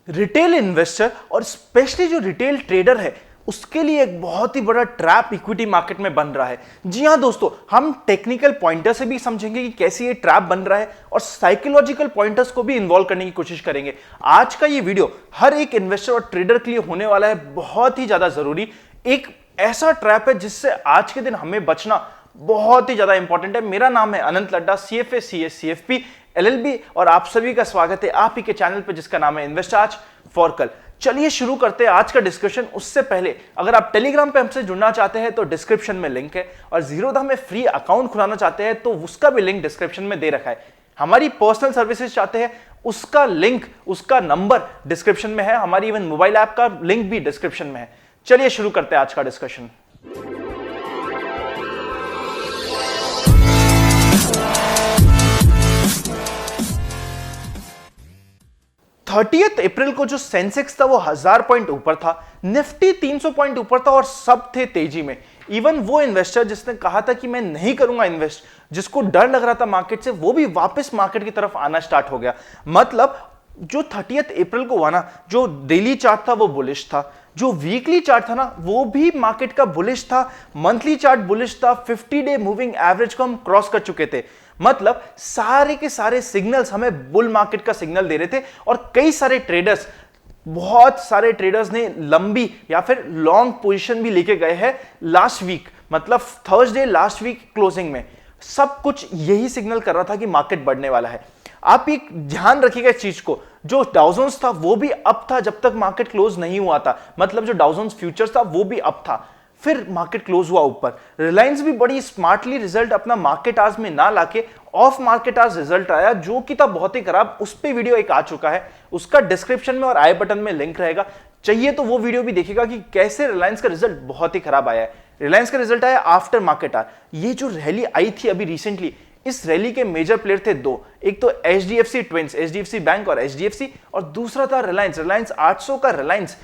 Retail investor और specially जो retail trader है उसके लिए एक बहुत ही बड़ा ट्रैप इक्विटी मार्केट में बन रहा है। जी हां दोस्तों, हम टेक्निकल पॉइंटर से भी समझेंगे कि कैसे ये ट्रैप बन रहा है और साइकोलॉजिकल पॉइंटर्स को भी इन्वॉल्व करने की कोशिश करेंगे। आज का ये वीडियो हर एक इन्वेस्टर और ट्रेडर के लिए होने वाला है बहुत ही ज्यादा जरूरी। एक ऐसा ट्रैप है जिससे आज के दिन हमें बचना बहुत ही ज्यादा इंपॉर्टेंट है। मेरा नाम है अनंत Ladda, CFA, CS, CFP, LLB और आप सभी का स्वागत है आप ही के चैनल पे जिसका नाम है इन्वेस्ट आज फॉर कल। चलिए शुरू करते हैं आज का डिस्कशन। उससे पहले अगर आप टेलीग्राम पे हमसे जुड़ना चाहते हैं तो डिस्क्रिप्शन में लिंक है, और जीरोधा में फ्री अकाउंट खुलाना चाहते हैं तो उसका भी लिंक डिस्क्रिप्शन में दे रखा है। हमारी पर्सनल सर्विसेज चाहते हैं उसका लिंक, उसका नंबर डिस्क्रिप्शन में है। हमारी इवन मोबाइल ऐप का लिंक भी डिस्क्रिप्शन में है। चलिए शुरू करते हैं आज का डिस्कशन। 30 अप्रैल को जो सेंसेक्स था वो 1000 पॉइंट ऊपर था, निफ्टी 300 पॉइंट ऊपर था और सब थे तेजी में। इवन वो इन्वेस्टर जिसने कहा था कि मैं नहीं करूंगा इन्वेस्ट, जिसको डर लग रहा था मार्केट से, वो भी वापस मार्केट की तरफ आना स्टार्ट हो गया। मतलब जो 30 अप्रैल को हुआ ना, जो डेली चार्ट था वो बुलिश था, जो वीकली चार्ट था ना वो भी मार्केट का बुलिश था, मंथली चार्ट बुलिश था, 50 डे मूविंग एवरेज को हम क्रॉस कर चुके थे। मतलब सारे के सारे सिग्नल्स हमें बुल मार्केट का सिग्नल दे रहे थे। और कई सारे ट्रेडर्स, बहुत सारे ट्रेडर्स ने लंबी या फिर लॉन्ग पोजीशन भी लेके गए हैं लास्ट वीक, मतलब थर्सडे लास्ट वीक क्लोजिंग में। सब कुछ यही सिग्नल कर रहा था कि मार्केट बढ़ने वाला है। आप एक ध्यान रखिएगा इस चीज को, जो डाउ जोन्स था वो भी अप था जब तक मार्केट क्लोज नहीं हुआ था। मतलब जो डाउ जोन्स फ्यूचर्स था वो भी अप था, फिर मार्केट क्लोज हुआ ऊपर। रिलायंस भी बड़ी स्मार्टली रिजल्ट अपना मार्केट आवर्स में ना लाके ऑफ मार्केट आवर्स रिजल्ट आया, जो कि था बहुत ही खराब। उस पे वीडियो एक आ चुका है, उसका डिस्क्रिप्शन में और आई बटन में लिंक रहेगा, चाहिए तो वो वीडियो भी देखिएगा कि कैसे रिलायंस का रिजल्ट बहुत ही खराब आया है। रिलायंस का रिजल्ट आया आफ्टर मार्केट आवर। ये जो रैली आई थी अभी रिसेंटली, इस रैली के मेजर प्लेयर थे दो, एक तो HDFC ट्विंस, HDFC बैंक और HDFC, और दूसरा था रिलायंस 800 का रिलायंस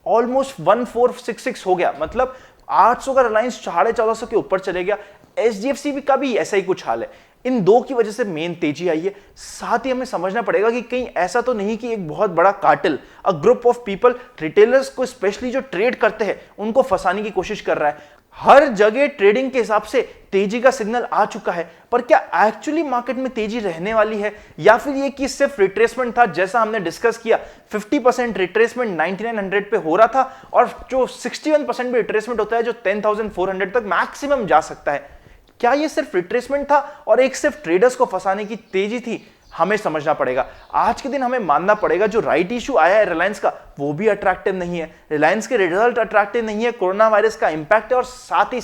ऑलमोस्ट 1466 हो गया। मतलब 800 का रिलायंस 1450 के ऊपर चले गया। HDFC का भी ऐसा ही कुछ हाल है। इन दो की वजह से मेन तेजी आई है। साथ ही हमें समझना पड़ेगा कि कहीं ऐसा तो नहीं कि एक बहुत बड़ा cartel, a group of people, retailers को स्पेशली जो ट्रेड करते हैं उनको फंसाने की कोशिश कर रहा है। हर जगह ट्रेडिंग के हिसाब से तेजी का सिग्नल आ चुका है, पर क्या एक्चुअली मार्केट में तेजी रहने वाली है या फिर ये कि सिर्फ रिट्रेसमेंट था? जैसा हमने डिस्कस किया, 50% रिट्रेसमेंट 9900 पे हो रहा था, और जो 61% भी रिट्रेसमेंट होता है जो 10400 तक मैक्सिमम जा सकता है। क्या ये सिर्फ रिट्रेसमेंट था और एक सिर्फ ट्रेडर्स को फंसाने की तेजी थी? हमें समझना पड़ेगा। आज के दिन हमें मानना पड़ेगा जो राइट इशू आया है रिलायंस का, वो भी अट्रैक्टिव नहीं है। रिलायंस के रिजल्ट अट्रैक्टिव नहीं है, कोरोना वायरस का इंपैक्ट है, और साथ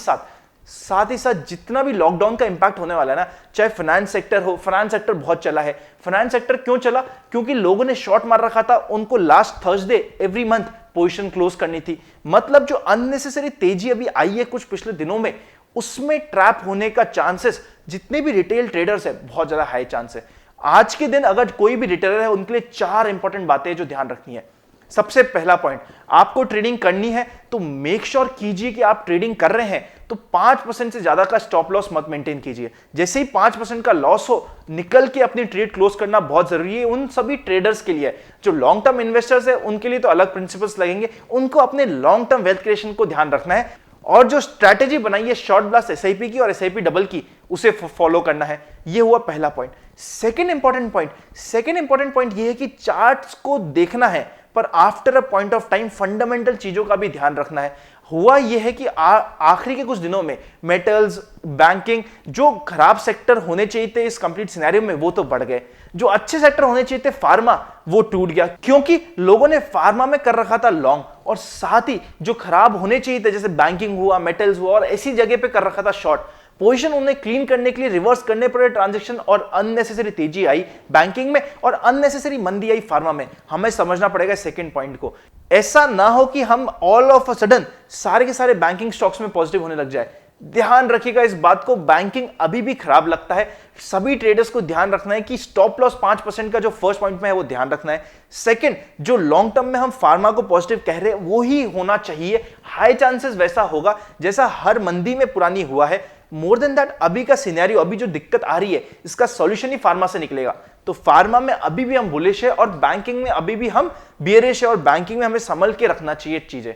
ही साथ जितना भी लॉकडाउन का इंपैक्ट होने वाला है ना, चाहे फाइनेंस सेक्टर हो, फाइनेंस सेक्टर बहुत चला है। फाइनेंस सेक्टर क्यों चला? क्योंकि लोगों ने शॉर्ट मार रखा था, उनको last Thursday every month position close करनी थी। मतलब जो अननेसेसरी तेजी अभी आई है कुछ पिछले दिनों में, उसमें ट्रैप होने का चांसेस जितने भी रिटेल ट्रेडर्स है बहुत ज्यादा हाई चांस है। आज के दिन अगर कोई भी रिटेलर है उनके लिए 4 इंपॉर्टेंट बातें जो ध्यान रखनी है। सबसे पहला पॉइंट, आपको ट्रेडिंग करनी है तो मेक श्योर कीजिए कि आप ट्रेडिंग कर रहे हैं तो 5% से ज्यादा का स्टॉप लॉस मत मेंटेन कीजिए। जैसे ही 5% का लॉस हो, निकल के अपनी ट्रेड क्लोज करना बहुत जरूरी है। उन सभी ट्रेडर्स के लिए, जो लॉन्ग टर्म इन्वेस्टर्स है उनके लिए तो अलग प्रिंसिपल्स लगेंगे, उनको अपने लॉन्ग टर्म वेल्थ क्रिएशन को ध्यान रखना है। और जो स्ट्रैटेजी बनाई है शॉर्ट ब्लास्ट SIP की और SIP डबल की, उसे फॉलो करना है। ये हुआ पहला पॉइंट। सेकंड इंपॉर्टेंट पॉइंट ये है कि चार्ट्स को देखना है, पर after a point of time fundamental चीजों का भी ध्यान रखना है। हुआ यह है कि आखिरी के कुछ दिनों में मेटल्स, बैंकिंग, जो खराब सेक्टर होने चाहिए थे इस कंप्लीट सिनेरियो में, वो तो बढ़ गए। जो अच्छे सेक्टर होने चाहिए थे, फार्मा, वो टूट गया, क्योंकि लोगों ने फार्मा में कर रखा था लॉन्ग, और साथ ही जो खराब होने चाहिए थे जैसे बैंकिंग हुआ, मेटल्स हुआ, और ऐसी जगह पे कर रखा था शॉर्ट। पोजीशन उन्हें क्लीन करने के लिए रिवर्स करने पड़े ट्रांजैक्शन, और अननेसेसरी तेजी आई बैंकिंग में और अननेसेसरी मंदी आई फार्मा में। हमें समझना पड़ेगा सेकंड पॉइंट को। ऐसा ना हो कि हम ऑल ऑफ अ सडन सारे के सारे बैंकिंग स्टॉक्स में पॉजिटिव होने लग जाए। ध्यान रखिएगा इस बात को, बैंकिंग अभी भी खराब लगता है। सभी ट्रेडर्स को ध्यान रखना है कि स्टॉप लॉस 5% का जो फर्स्ट पॉइंट में है वो ध्यान रखना है। सेकंड, जो लॉन्ग टर्म में हम फार्मा को पॉजिटिव कह रहे हैं वो ही होना चाहिए। हाई चांसेस वैसा होगा जैसा हर मंदी में पुरानी हुआ है। मोर देन दैट, अभी का सिनेरियो, अभी जो दिक्कत आ रही है, इसका सॉल्यूशन ही फार्मा से निकलेगा। तो फार्मा में अभी भी हम बुलिश है और बैंकिंग में अभी भी हम बियरिश है, और बैंकिंग में हमें संभल के रखना चाहिए चीजें।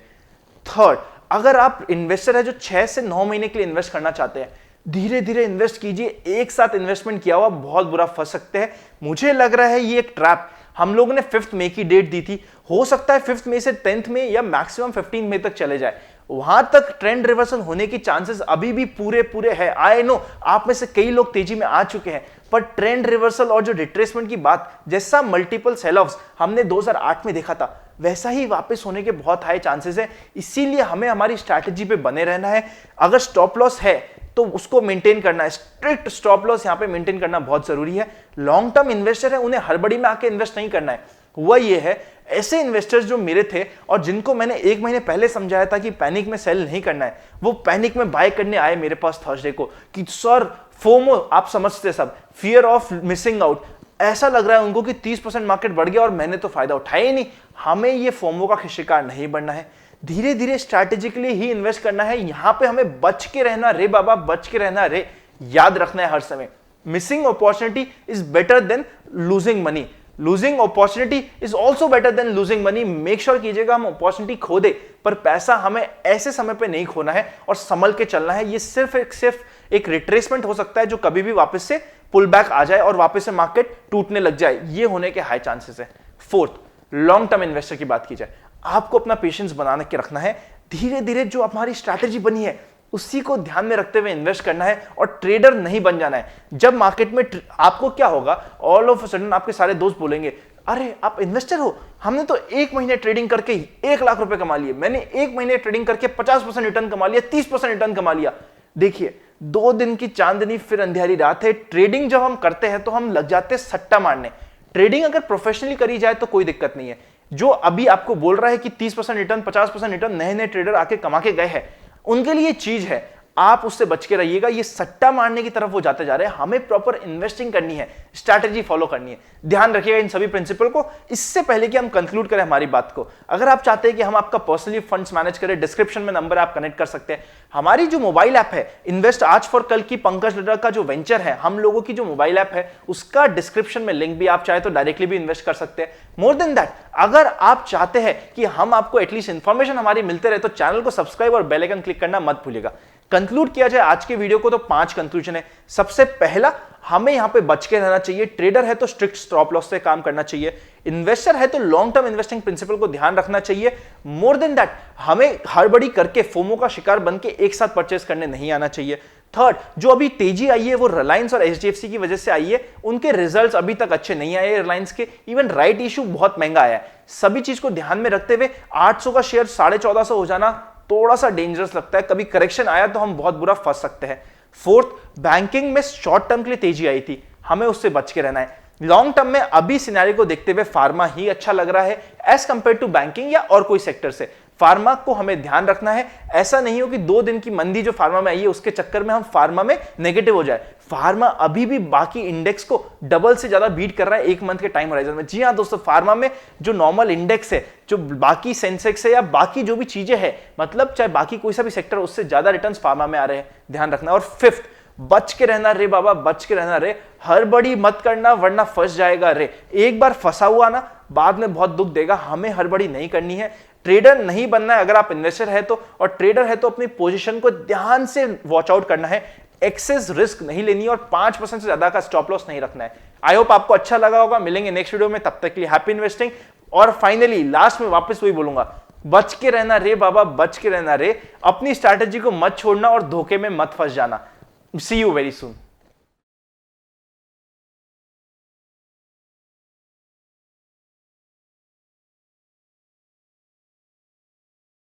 थर्ड, अगर आप इन्वेस्टर है जो 6 से 9 महीने के लिए इन्वेस्ट करना चाहते हैं, धीरे धीरे इन्वेस्ट कीजिए। एक साथ इन्वेस्टमेंट किया हुआ बहुत बुरा फंस सकते हैं। मुझे लग रहा है ये एक ट्रैप। हम लोगों ने 5 मई की डेट दी थी, हो सकता है 5 मई से 10 मई या मैक्सिमम 15 मई तक चले जाए। वहां तक ट्रेंड रिवर्सल होने की चांसेस अभी भी पूरे पूरे है। आई नो आप में से कई लोग तेजी में आ चुके हैं, पर ट्रेंड रिवर्सल और जो रिट्रेसमेंट की बात, जैसा मल्टीपल सेल ऑफ्स हमने 2008 में देखा था, वैसा ही वापस होने के बहुत हाई चांसेस है। इसीलिए हमें हमारी स्ट्रैटेजी पे बने रहना है। अगर स्टॉप लॉस है तो उसको मेंटेन करना है, स्ट्रिक्ट स्टॉप लॉस यहां पे मेंटेन करना बहुत जरूरी है। लॉन्ग टर्म इन्वेस्टर है, उन्हें हड़बड़ी में आके इन्वेस्ट नहीं करना है। हुआ ये है, ऐसे इन्वेस्टर्स जो मेरे थे और जिनको मैंने 1 महीने पहले समझाया था कि पैनिक में सेल नहीं करना है, वो पैनिक में बाय करने आए मेरे पास थर्सडे को कि सर फोमो, आप समझते सब, फियर ऑफ मिसिंग आउट। ऐसा लग रहा है उनको कि 30% मार्केट बढ़ गया और मैंने तो फायदा उठाया ही नहीं। हमें ये फोमो का शिकार नहीं बनना है, धीरे धीरे स्ट्रैटेजिकली ही इन्वेस्ट करना है। यहां पे हमें बच के रहना रे बाबा, बच के रहना रे, याद रखना है हर समय। Missing opportunity is better than losing money, losing opportunity is also better than losing money. Make sure कीजिएगा हम अपॉर्चुनिटी खो दे, पर पैसा हमें ऐसे समय पे नहीं खोना है और संभल के चलना है। ये सिर्फ एक रिट्रेसमेंट हो सकता है जो कभी भी वापस से पुल बैक आ जाए और वापस से मार्केट टूटने लग जाए, ये होने के हाई चांसेस है। फोर्थ, लॉन्ग टर्म इन्वेस्टर की बात की जाए, आपको अपना पेशेंस बनाने के रखना है। धीरे धीरे जो हमारी स्ट्रैटेजी बनी है उसी को ध्यान में रखते हुए इन्वेस्ट करना है और ट्रेडर नहीं बन जाना है। जब मार्केट में आपको क्या होगा, ऑल ऑफ अ सडन आपके सारे दोस्त बोलेंगे, अरे आप इन्वेस्टर हो, हमने तो 1 महीने ट्रेडिंग करके 1 लाख रुपए कमा लिए, मैंने 1 महीने ट्रेडिंग करके 50% रिटर्न कमा लिया, 30% रिटर्न कमा लिया। देखिए 2 दिन की चांदनी फिर अंधेरी रात है। ट्रेडिंग जब हम करते हैं तो हम लग जाते हैं सट्टा मारने। ट्रेडिंग अगर प्रोफेशनली करी जाए तो कोई दिक्कत नहीं है। जो अभी आपको बोल रहा है कि 30% रिटर्न, 50% रिटर्न नए नए ट्रेडर आके कमा के गए हैं, उनके लिए चीज है, आप उससे बच के रहिएगा। ये सट्टा मारने की तरफ वो जाते जा रहे हैं। हमें प्रॉपर इन्वेस्टिंग करनी है, स्ट्रैटेजी फॉलो करनी है। ध्यान रखिएगा इन सभी प्रिंसिपल को। इससे पहले कि हम कंक्लूड करें हमारी बात को, अगर आप चाहते हैं कि हम आपका पर्सनली फंड्स मैनेज करें, डिस्क्रिप्शन में नंबर आप कनेक्ट कर सकते हैं। हमारी जो मोबाइल ऐप है इन्वेस्ट आज फॉर कल की, पंकज लड्डा का जो वेंचर है, हम लोगों की जो मोबाइल ऐप है, उसका डिस्क्रिप्शन में लिंक भी, आप चाहे तो डायरेक्टली भी इन्वेस्ट कर सकते हैं। मोर देन दैट, अगर आप चाहते हैं कि हम आपको एटलीस्ट इंफॉर्मेशन हमारी मिलते रहे, तो चैनल को सब्सक्राइब और बेल आइकन क्लिक करना मत भूलिएगा। कंक्लूड किया जाए आज के वीडियो को तो 5 कंक्लूजन है। सबसे पहला, हमें यहां पे बच के रहना चाहिए। ट्रेडर है तो स्ट्रिक्ट स्टॉप लॉस से काम करना चाहिए। इन्वेस्टर है तो लॉन्ग टर्म इन्वेस्टिंग प्रिंसिपल को ध्यान रखना चाहिए। मोर देन दैट, हमें हड़बड़ी करके फोमो का शिकार बन के एक साथ परचेस करने नहीं आना चाहिए। थर्ड, जो अभी तेजी आई है वो रिलायंस और एचडीएफसी की वजह से आई है। उनके रिजल्ट्स अभी तक अच्छे नहीं आए रिलायंस के, इवन राइट इशू बहुत महंगा आया है। सभी चीज को ध्यान में रखते हुए 800 का शेयर 1450 हो जाना थोड़ा सा डेंजरस लगता है। कभी करेक्शन आया तो हम बहुत बुरा फंस सकते हैं। फोर्थ, बैंकिंग में शॉर्ट टर्म के लिए तेजी आई थी, हमें उससे बच के रहना है। लॉन्ग टर्म में अभी सिनेरियो को देखते हुए फार्मा ही अच्छा लग रहा है एज कंपेयर टू बैंकिंग या और कोई सेक्टर से। फार्मा को हमें ध्यान रखना है, ऐसा नहीं हो कि 2 दिन की मंदी जो फार्मा में आई है उसके चक्कर में हम फार्मा में नेगेटिव हो जाए। फार्मा अभी भी बाकी इंडेक्स को डबल से ज्यादा बीट कर रहा है 1 मंथ के टाइम होराइजन में। जी हां दोस्तों, फार्मा में जो नॉर्मल इंडेक्स है, जो बाकी सेंसेक्स है या बाकी जो भी चीजें हैं, मतलब चाहे बाकी कोई सा भी सेक्टर, उससे ज्यादा रिटर्न्स फार्मा में आ रहे हैं, ध्यान रखना। और फिफ्थ, बच के रहना रे बाबा, बच के रहना रे, हड़बड़ी मत करना वरना फंस जाएगा रे। एक बार फंसा हुआ ना, बाद में बहुत दुख देगा। हमें हड़बड़ी नहीं करनी है, ट्रेडर नहीं बनना है। अगर आप इन्वेस्टर है तो, और ट्रेडर है तो अपनी पोजीशन को ध्यान से वॉच आउट करना है, एक्सेस रिस्क नहीं लेनी और 5% से ज्यादा का स्टॉप लॉस नहीं रखना है। आई होप आपको अच्छा लगा होगा। मिलेंगे नेक्स्ट वीडियो में, तब तक के लिए हैप्पी इन्वेस्टिंग। और फाइनली लास्ट में वापस वही बोलूंगा, बच के रहना रे बाबा, बच के रहना रे। अपनी स्ट्रैटेजी को मत छोड़ना और धोखे में मत फंस जाना। सी यू वेरी सून।